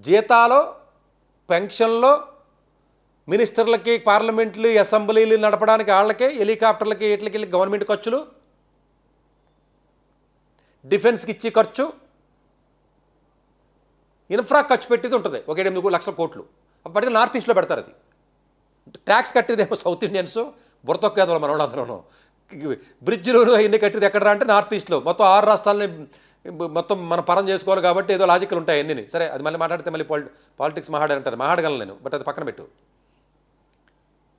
జీతాలు, పెన్షన్లు, మినిస్టర్లకి, పార్లమెంట్లు, అసెంబ్లీలు నడపడానికి వాళ్ళకి, హెలికాప్టర్లకి, వీటికి గవర్నమెంట్ ఖర్చులు, డిఫెన్స్కి ఇచ్చే ఖర్చు, ఇన్ఫ్రా ఖర్చు పెట్టేది ఉంటుంది 1-8 లక్షల కోట్లు. అప్పటికి నార్త్ ఈస్ట్లో పెడతారు. అది ట్యాక్స్ కట్టేదేమో సౌత్ ఇండియన్స్, బుర్రతొక్కేదలు మన వాళ్ళందరూ. బ్రిడ్జ్లు అవన్నీ కట్టేది ఎక్కడ అంటే నార్త్ ఈస్ట్లో. మొత్తం 6 రాష్ట్రాలని మొత్తం మనం పరం చేసుకోవాలి కాబట్టి ఏదో లాజికల్ ఉంటాయి అన్నీ. సరే, అది మళ్ళీ మాట్లాడితే మళ్ళీ పాలిటిక్స్ మాట్లాడంటారు, మాట్లాడగలను నేను, బట్ అది పక్కన పెట్టు.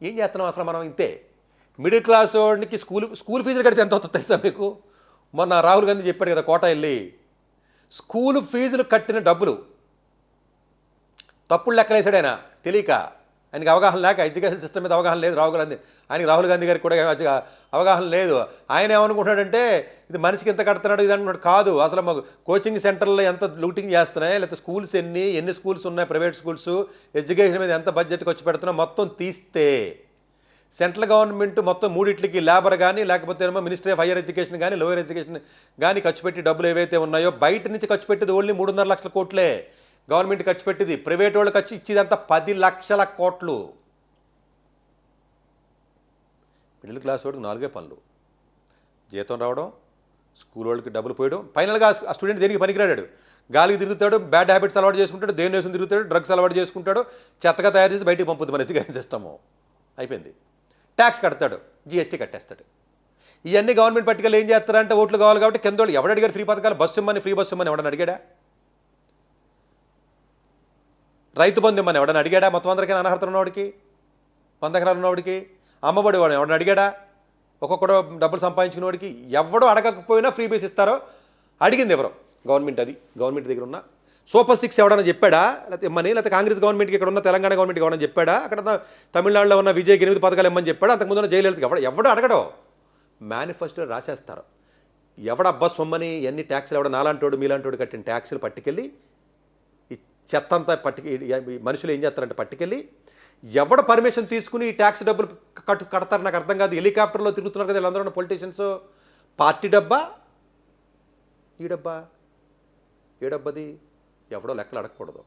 ఏం చేస్తున్నాం అసలు మనం? ఇంతే. మిడిల్ క్లాస్ వాడికి స్కూల్ ఫీజులు కడితే ఎంత అవుతుందో తెలుసా మీకు? మొన్న రాహుల్ గాంధీ చెప్పాడు కదా, కోట వెళ్ళి స్కూల్ ఫీజులు కట్టిన డబ్బులు తప్పుడు లెక్కలేసాడు ఆయన, తెలియక. ఆయనకి అవగాహన లేక, ఎడ్యుకేషన్ సిస్టమ్ మీద అవగాహన లేదు రాహుల్ గాంధీ గారికి కూడా అవగాహన లేదు. ఆయన ఏమనుకుంటున్నాడంటే ఇది మనిషికి ఎంత కడుతున్నాడు ఇది అనుకుంటాడు. కాదు, అసలు మాకు కోచింగ్ సెంటర్లో ఎంత లూటింగ్ చేస్తున్నాయి, లేకపోతే స్కూల్స్ ఎన్ని స్కూల్స్ ఉన్నాయి, ప్రైవేట్ స్కూల్స్, ఎడ్యుకేషన్ మీద ఎంత బడ్జెట్ ఖర్చు పెడుతున్నాం మొత్తం తీస్తే సెంట్రల్ గవర్నమెంట్ మొత్తం మూడిట్లకి లేబర్ కానీ, లేకపోతే ఏమో మినిస్ట్రీ ఆఫ్ హైయర్ ఎడ్యుకేషన్ కానీ, లోయర్ ఎడ్యుకేషన్ కానీ ఖర్చు పెట్టి డబ్బులు ఏవైతే ఉన్నాయో బయట నుంచి ఖర్చు పెట్టేది ఓన్లీ 3.5 లక్షల కోట్లే గవర్నమెంట్ ఖర్చు పెట్టింది. ప్రైవేట్ వాళ్ళు ఖర్చు ఇచ్చేదంతా 10 లక్షల కోట్లు. మిడిల్ క్లాస్ వాడికి 4 పనులు: జీతం రావడం, స్కూల్ వాళ్ళకి డబ్బులు పోయడం, ఫైనల్గా ఆ స్టూడెంట్ దేనికి పనికిరాడాడు, గాలికి తిరుగుతాడు, బ్యాడ్ హ్యాబిట్స్ అలవాటు చేసుకుంటాడు, దేని వేసుకుని తిరుగుతాడు, డ్రగ్స్ అలవాటు చేసుకుంటాడు, చెత్తగా తయారు చేసి బయటికి పంపుద్ది మన ఎడ్యుకేషన్ సిస్టము. అయిపోయింది. ట్యాక్స్ కడతాడు, జిఎస్టీ కట్టేస్తాడు. ఇవన్నీ గవర్నమెంట్ పట్టుకెళ్ళి ఏం చేస్తారంటే ఓట్లు కావాలి కాబట్టి కింద వాళ్ళు ఎవడు అడిగారు ఫ్రీ పథకాలు? బస్సు ఇమ్మని, ఫ్రీ బస్సు ఇమ్మని ఎవడని అడిగాడా? రైతు బంధు ఇమ్మని ఎవడని అడిగాడా? మొత్తం అందరికీ అనర్హత ఉన్నవాడికి, 100 ఎకరాలు ఉన్నవాడికి. అమ్మఒడి వాడు ఎవడని అడిగాడా? ఒక్కొక్కడు డబ్బులు సంపాదించుకున్న వాడికి. ఎవడో అడగకపోయినా ఫ్రీ బేస్ ఇస్తారో అడిగింది ఎవరో? గవర్నమెంట్. అది గవర్నమెంట్ దగ్గర ఉన్న సూపర్ 6 ఎవడన్నా చెప్పాడా? లేకపోతే ఇమ్మని, లేకపోతే కాంగ్రెస్ గవర్నమెంట్కి ఇక్కడ ఉన్న తెలంగాణ గవర్నమెంట్కి ఎవడని చెప్పాడా? అక్కడ తమిళనాడులో ఉన్న విజయ్కి 8 పథకాలు ఇమ్మని చెప్పాడా? అంతకుముందు జయలలితకి ఎవడో అడగడో, మేనిఫెస్టో రాసేస్తారు. ఎవడబ్బా సొమ్మని ఎన్ని ట్యాక్సులు ఎవడ నాలాంటోడు మీలాంటోడు కట్టిన ట్యాక్సులు పట్టుకెళ్ళి ఈ చెత్త అంతా మనుషులు ఏం చేస్తారంటే పట్టుకెళ్ళి ఎవడ పర్మిషన్ తీసుకుని ఈ ట్యాక్స్ డబ్బులు కడతారు నాకు అర్థం కాదు. హెలికాప్టర్లో తిరుగుతున్నారు కదా వీళ్ళందరూ పొలిటీషియన్స్. పార్టీ డబ్బా? ఈ డబ్బా ఏ డబ్బది? ఎవడో లెక్కలు అడగకూడదు.